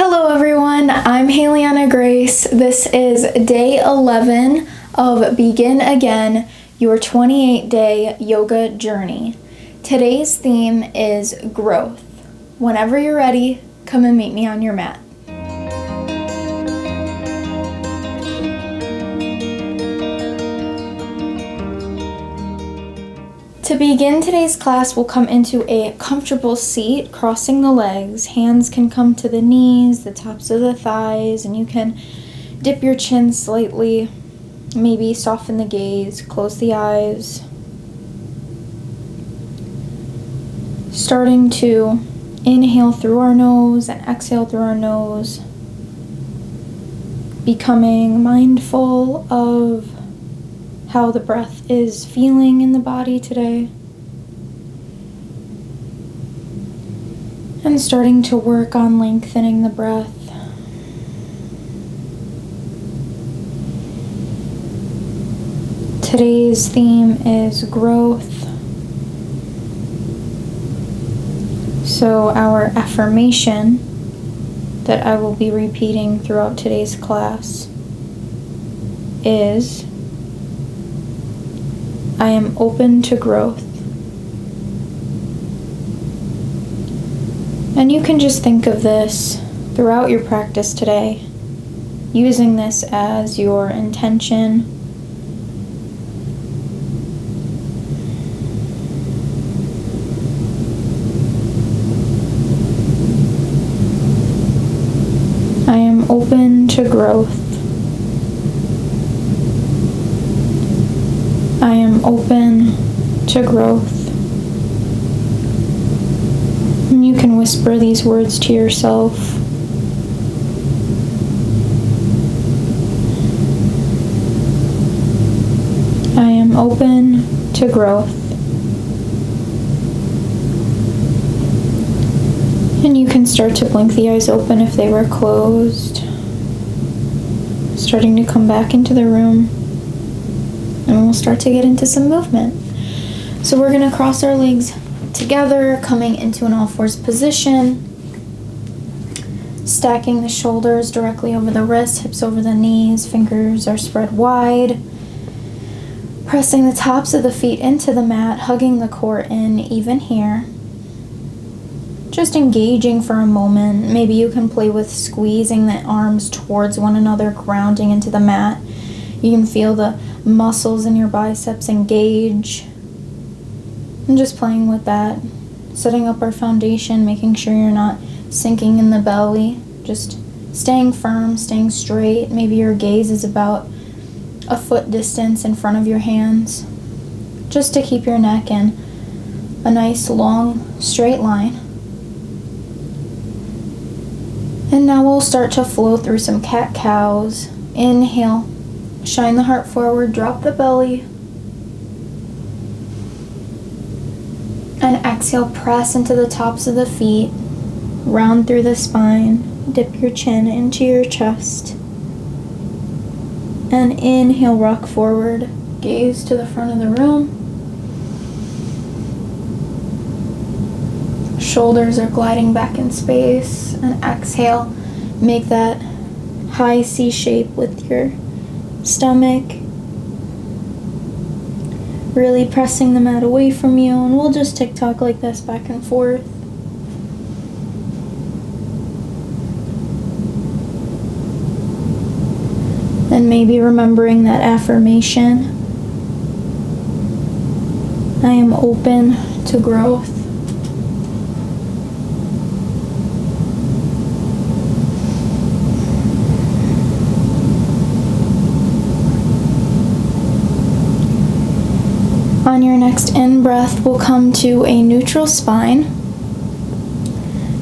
Hello everyone, I'm Hailianna Grace. This is day 11 of Begin Again, your 28-day yoga journey. Today's theme is growth. Whenever you're ready, come and meet me on your mat. To begin today's class, we'll come into a comfortable seat, crossing the legs. Hands can come to the knees, the tops of the thighs, and you can dip your chin slightly, maybe soften the gaze, close the eyes. Starting to inhale through our nose and exhale through our nose. Becoming mindful of how the breath is feeling in the body today. And starting to work on lengthening the breath. Today's theme is growth. So our affirmation that I will be repeating throughout today's class is, I am open to growth. And you can just think of this throughout your practice today, using this as your intention. I am open to growth. I am open to growth. And you can whisper these words to yourself. I am open to growth. And you can start to blink the eyes open if they were closed. Starting to come back into the room. And we'll start to get into some movement. So we're going to cross our legs together, coming into an all fours position. Stacking the shoulders directly over the wrists, hips over the knees, fingers are spread wide. Pressing the tops of the feet into the mat, hugging the core in even here. Just engaging for a moment. Maybe you can play with squeezing the arms towards one another, grounding into the mat. You can feel the muscles in your biceps engage. And just playing with that. Setting up our foundation, making sure you're not sinking in the belly. Just staying firm, staying straight. Maybe your gaze is about a foot distance in front of your hands. Just to keep your neck in a nice long straight line. And now we'll start to flow through some cat-cows. Inhale. Shine the heart forward, drop the belly. And exhale, press into the tops of the feet. Round through the spine. Dip your chin into your chest. And inhale, rock forward. Gaze to the front of the room. Shoulders are gliding back in space. And exhale, make that high C shape with your stomach, really pressing the mat away from you, and we'll just tick-tock like this back and forth. And maybe remembering that affirmation, I am open to growth. On your next in-breath, we'll come to a neutral spine.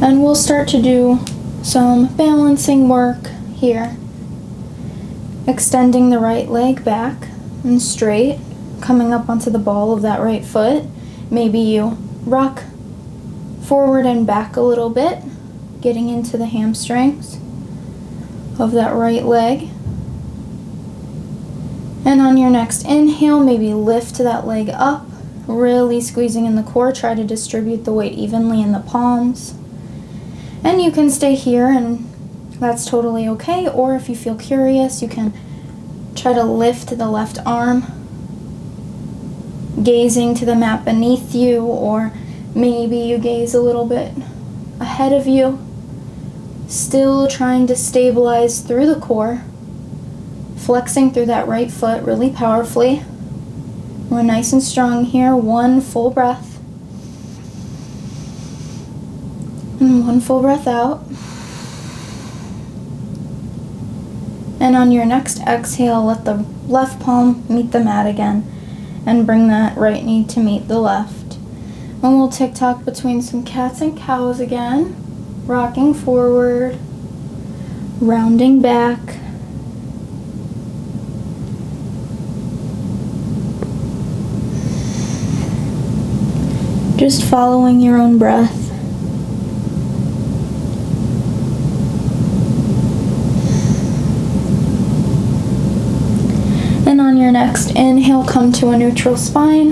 And we'll start to do some balancing work here. Extending the right leg back and straight, coming up onto the ball of that right foot. Maybe you rock forward and back a little bit, getting into the hamstrings of that right leg. And on your next inhale, maybe lift that leg up, really squeezing in the core. Try to distribute the weight evenly in the palms. And you can stay here and that's totally okay. Or if you feel curious, you can try to lift the left arm, gazing to the mat beneath you, or maybe you gaze a little bit ahead of you, still trying to stabilize through the core, flexing through that right foot really powerfully. We're nice and strong here. One full breath. And one full breath out. And on your next exhale, let the left palm meet the mat again. And bring that right knee to meet the left. And we'll tick-tock between some cats and cows again. Rocking forward. Rounding back. Just following your own breath. And on your next inhale, come to a neutral spine.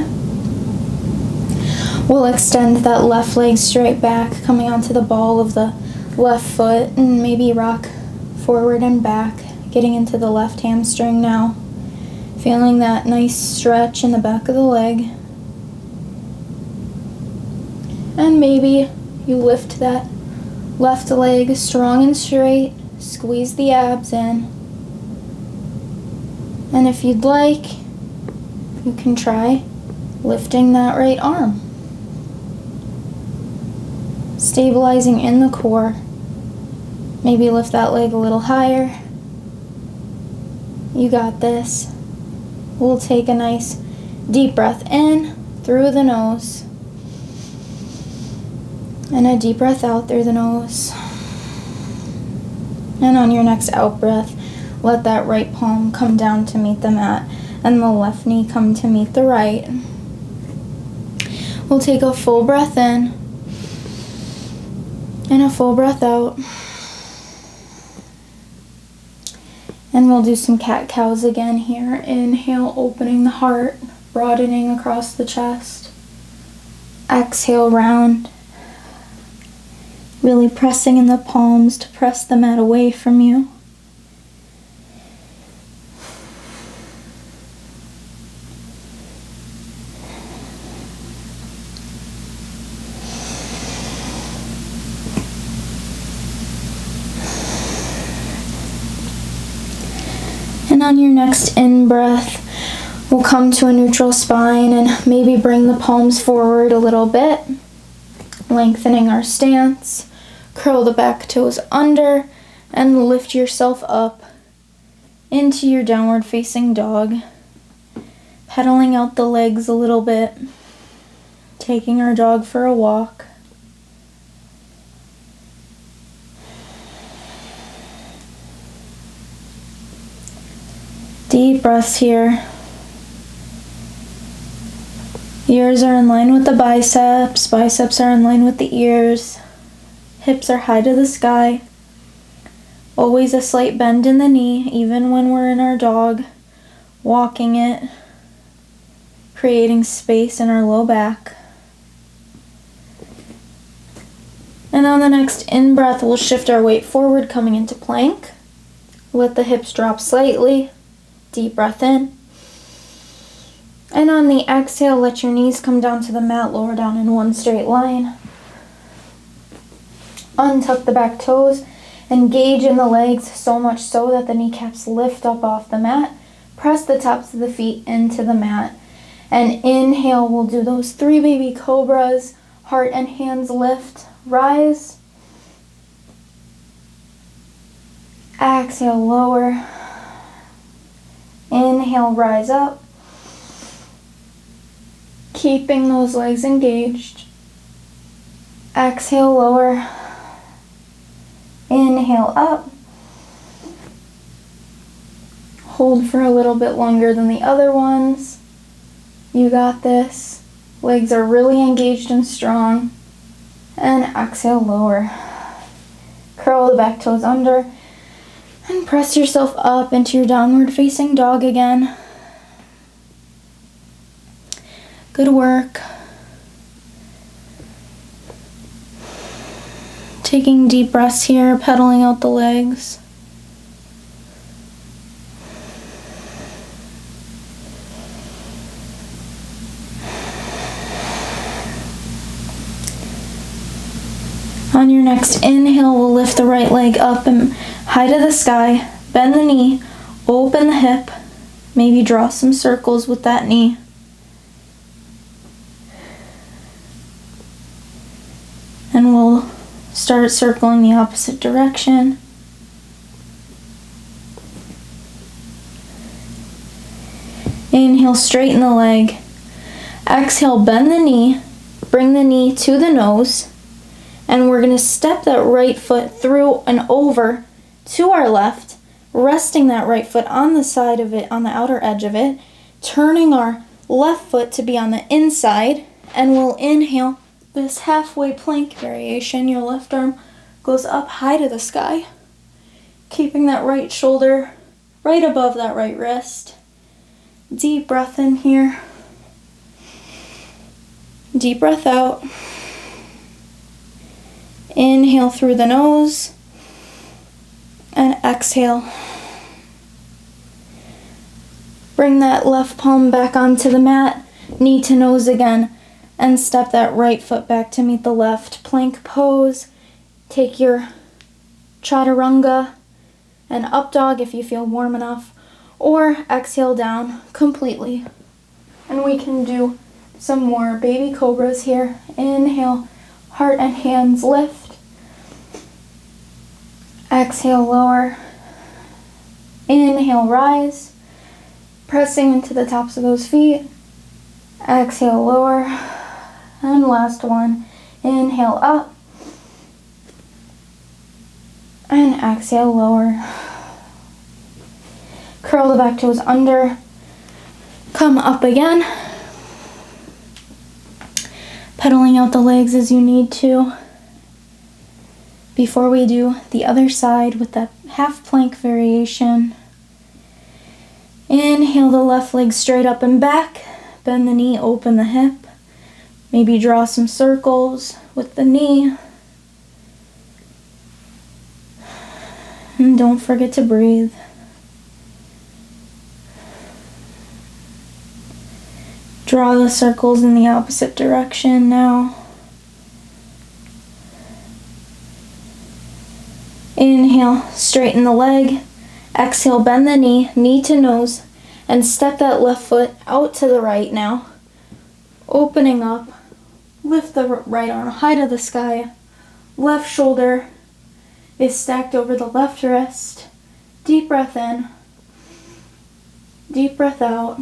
We'll extend that left leg straight back, coming onto the ball of the left foot, and maybe rock forward and back, getting into the left hamstring now. Feeling that nice stretch in the back of the leg. And maybe you lift that left leg strong and straight, squeeze the abs in. And if you'd like, you can try lifting that right arm. Stabilizing in the core. Maybe lift that leg a little higher. You got this. We'll take a nice deep breath in through the nose. And a deep breath out through the nose. And on your next out breath, let that right palm come down to meet the mat and the left knee come to meet the right. We'll take a full breath in and a full breath out. And we'll do some cat-cows again here. Inhale, opening the heart, broadening across the chest. Exhale, round. Really pressing in the palms to press the mat away from you. And on your next in-breath, we'll come to a neutral spine and maybe bring the palms forward a little bit, lengthening our stance. Curl the back toes under and lift yourself up into your downward facing dog. Pedaling out the legs a little bit, taking our dog for a walk. Deep breaths here. Ears are in line with the biceps. Biceps are in line with the ears. Hips are high to the sky. Always a slight bend in the knee, even when we're in our dog. Walking it. Creating space in our low back. And on the next in-breath, we'll shift our weight forward, coming into plank. Let the hips drop slightly. Deep breath in. And on the exhale, let your knees come down to the mat, lower down in one straight line. Untuck the back toes, engage in the legs so much so that the kneecaps lift up off the mat. Press the tops of the feet into the mat. And inhale, we'll do those 3 baby cobras. Heart and hands lift, rise. Exhale, lower. Inhale, rise up. Keeping those legs engaged. Exhale, lower. Inhale, up. Hold for a little bit longer than the other ones. You got this. Legs are really engaged and strong. And exhale, lower. Curl the back toes under. And press yourself up into your downward facing dog again. Good work. Taking deep breaths here, pedaling out the legs. On your next inhale, we'll lift the right leg up and high to the sky. Bend the knee, open the hip. Maybe draw some circles with that knee. And we'll start circling the opposite direction. Inhale, straighten the leg. Exhale, bend the knee. Bring the knee to the nose. And we're going to step that right foot through and over to our left, resting that right foot on the side of it, on the outer edge of it, turning our left foot to be on the inside, and we'll inhale this halfway plank variation. Your left arm goes up high to the sky, keeping that right shoulder right above that right wrist. Deep breath in here. Deep breath out. Inhale through the nose and exhale. Bring that left palm back onto the mat, knee to nose again, and step that right foot back to meet the left. Plank pose. Take your chaturanga and up dog if you feel warm enough, or exhale down completely. And we can do some more baby cobras here. Inhale, heart and hands lift. Exhale, lower. Inhale, rise. Pressing into the tops of those feet. Exhale, lower. And last one. Inhale, up. And exhale, lower. Curl the back toes under. Come up again. Pedaling out the legs as you need to. Before we do the other side with that half plank variation, inhale the left leg straight up and back. Bend the knee, open the hip. Maybe draw some circles with the knee. And don't forget to breathe. Draw the circles in the opposite direction now. Inhale, straighten the leg. Exhale, bend the knee, knee to nose, and step that left foot out to the right now. Opening up, lift the right arm high to the sky. Left shoulder is stacked over the left wrist. Deep breath in. Deep breath out.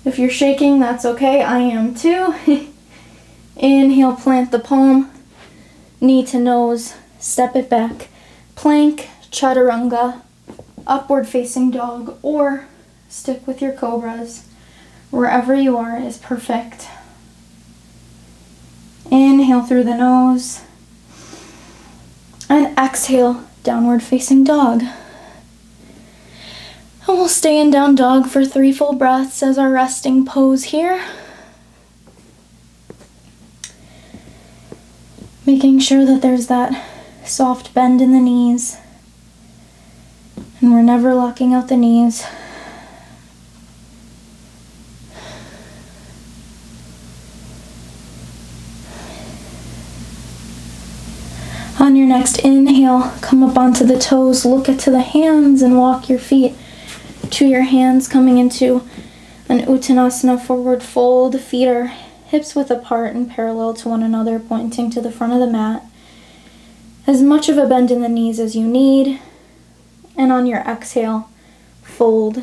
If you're shaking, that's okay. I am too. Inhale, plant the palm, knee to nose. Step it back. Plank, chaturanga, upward facing dog, or stick with your cobras. Wherever you are is perfect. Inhale through the nose. And exhale, downward facing dog. And we'll stay in down dog for 3 full breaths as our resting pose here. Making sure that there's that soft bend in the knees. And we're never locking out the knees. On your next inhale, come up onto the toes, look to the hands, and walk your feet to your hands, coming into an Uttanasana forward fold. Feet are hips width apart and parallel to one another, pointing to the front of the mat. As much of a bend in the knees as you need. And on your exhale, fold,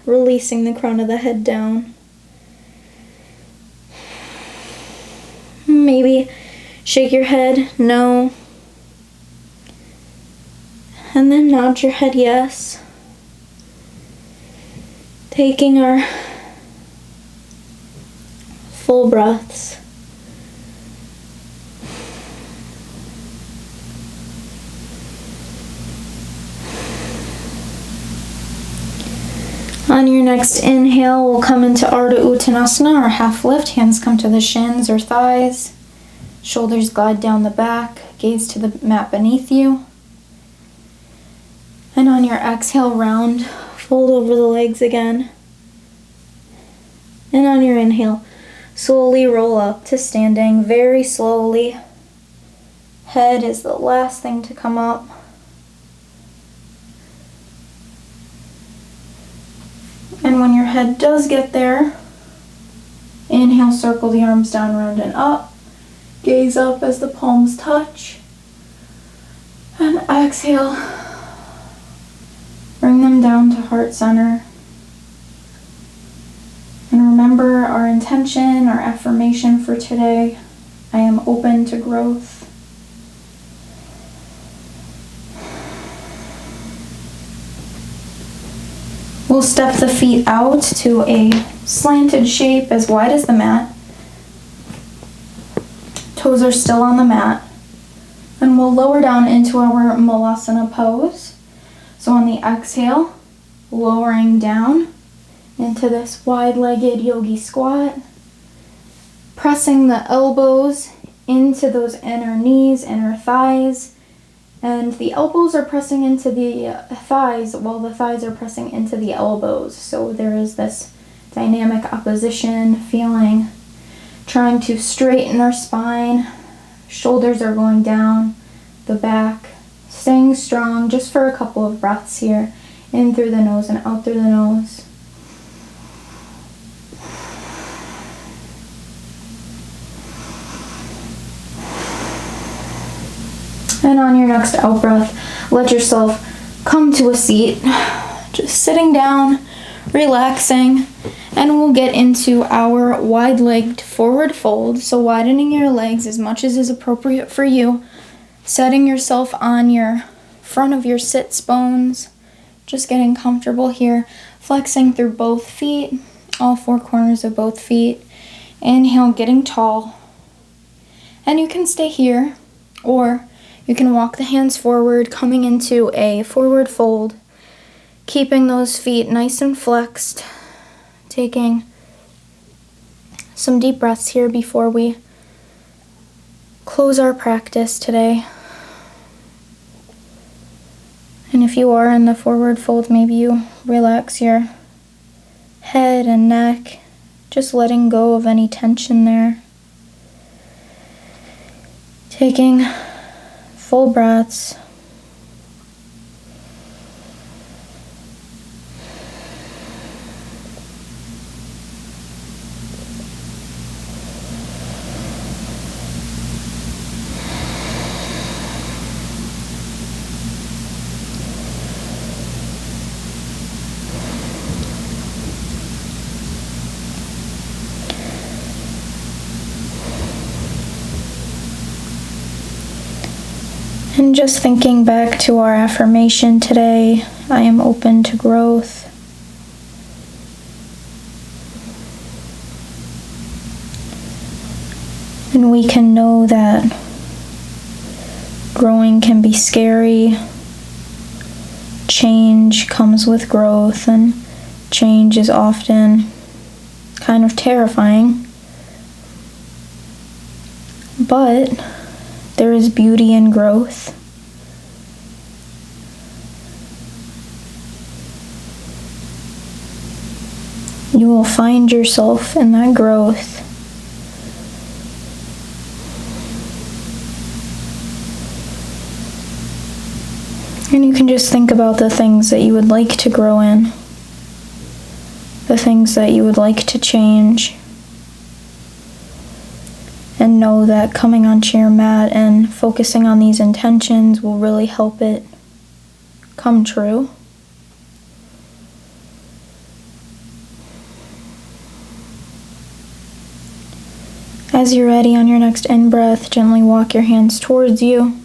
releasing the crown of the head down. Maybe shake your head, no. And then nod your head, yes. Taking our full breaths. On your next inhale, we'll come into Ardha Uttanasana, or half lift. Hands come to the shins or thighs. Shoulders glide down the back. gaze to the mat beneath you. And on your exhale, round, fold over the legs again. And on your inhale, slowly roll up to standing, very slowly. Head is the last thing to come up. And when your head does get there, inhale, circle the arms down, round and up. Gaze up as the palms touch. And exhale, bring them down to heart center. And remember our intention, our affirmation for today. I am open to growth. We'll step the feet out to a slanted shape as wide as the mat. Toes are still on the mat. And we'll lower down into our Malasana pose. So on the exhale, lowering down into this wide-legged yogi squat. Pressing the elbows into those inner knees, inner thighs. And the elbows are pressing into the thighs while the thighs are pressing into the elbows. So there is this dynamic opposition feeling, trying to straighten our spine. Shoulders are going down, the back, staying strong just for a couple of breaths here. In through the nose and out through the nose. And on your next out breath, let yourself come to a seat, just sitting down, relaxing, and we'll get into our wide-legged forward fold. So widening your legs as much as is appropriate for you, setting yourself on your front of your sits bones, just getting comfortable here, flexing through both feet, all four corners of both feet. Inhale, getting tall. And you can stay here, or you can walk the hands forward, coming into a forward fold, keeping those feet nice and flexed, taking some deep breaths here before we close our practice today. And if you are in the forward fold, maybe you relax your head and neck, just letting go of any tension there. Taking full breaths. And just thinking back to our affirmation today, I am open to growth. And we can know that growing can be scary. Change comes with growth, and change is often kind of terrifying. But there is beauty in growth. You will find yourself in that growth. And you can just think about the things that you would like to grow in, the things that you would like to change. And know that coming onto your mat and focusing on these intentions will really help it come true. As you're ready, on your next in-breath, gently walk your hands towards you,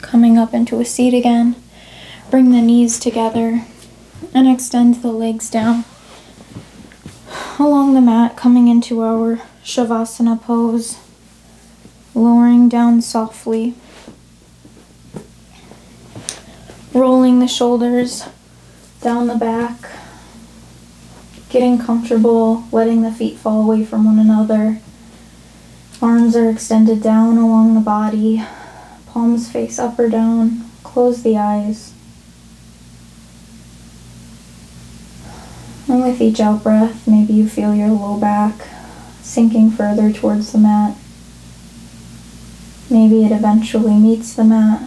coming up into a seat again. Bring the knees together and extend the legs down along the mat, coming into our Shavasana pose. Lowering down softly, rolling the shoulders down the back, getting comfortable, letting the feet fall away from one another. Arms are extended down along the body, Palms face up or down. Close the eyes. And with each out breath, maybe you feel your low back sinking further towards the mat. Maybe it eventually meets the mat.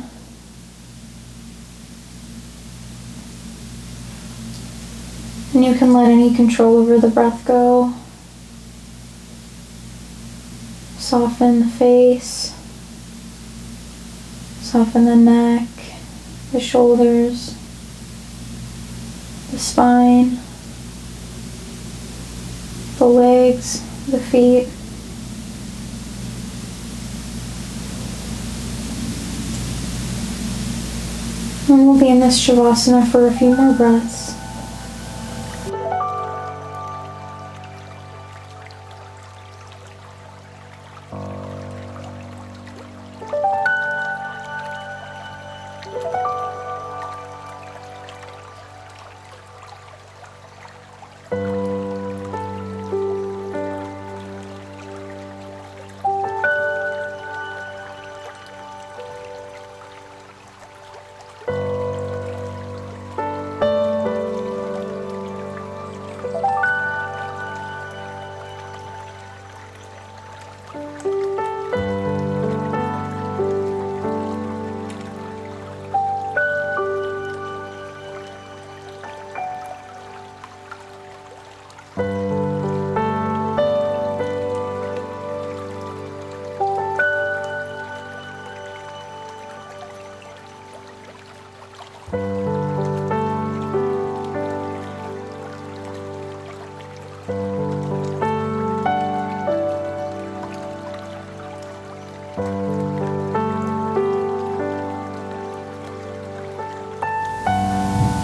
And you can let any control over the breath go. Soften the face. Soften the neck, the shoulders, the spine, the legs, the feet. And we'll be in this Shavasana for a few more breaths.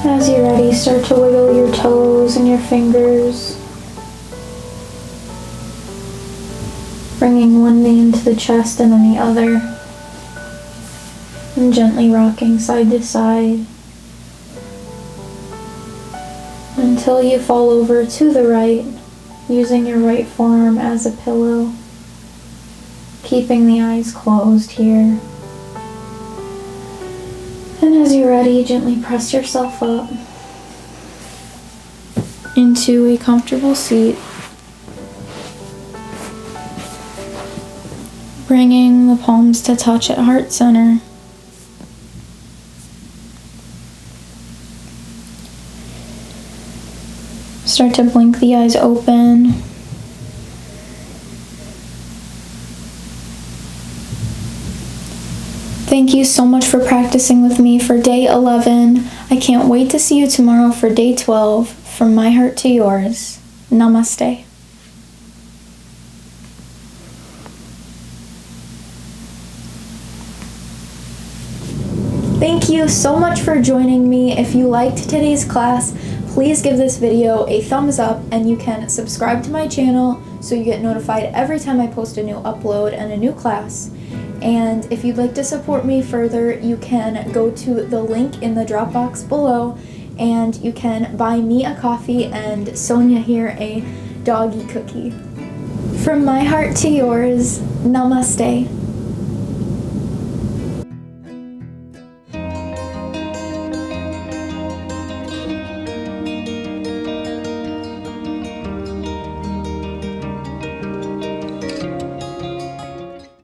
As you're ready, start to wiggle your toes and your fingers, bringing one knee into the chest and then the other, and gently rocking side to side until you fall over to the right, using your right forearm as a pillow, keeping the eyes closed here. And as you're ready, gently press yourself up into a comfortable seat, bringing the palms to touch at heart center. Start to blink the eyes open. Thank you so much for practicing with me for day 11. I can't wait to see you tomorrow for day 12. From my heart to yours. Namaste. Thank you so much for joining me. If you liked today's class, please give this video a thumbs up, and you can subscribe to my channel so you get notified every time I post a new upload and a new class. And if you'd like to support me further, you can go to the link in the drop box below, and you can buy me a coffee and Sonia here a doggy cookie. From my heart to yours, namaste.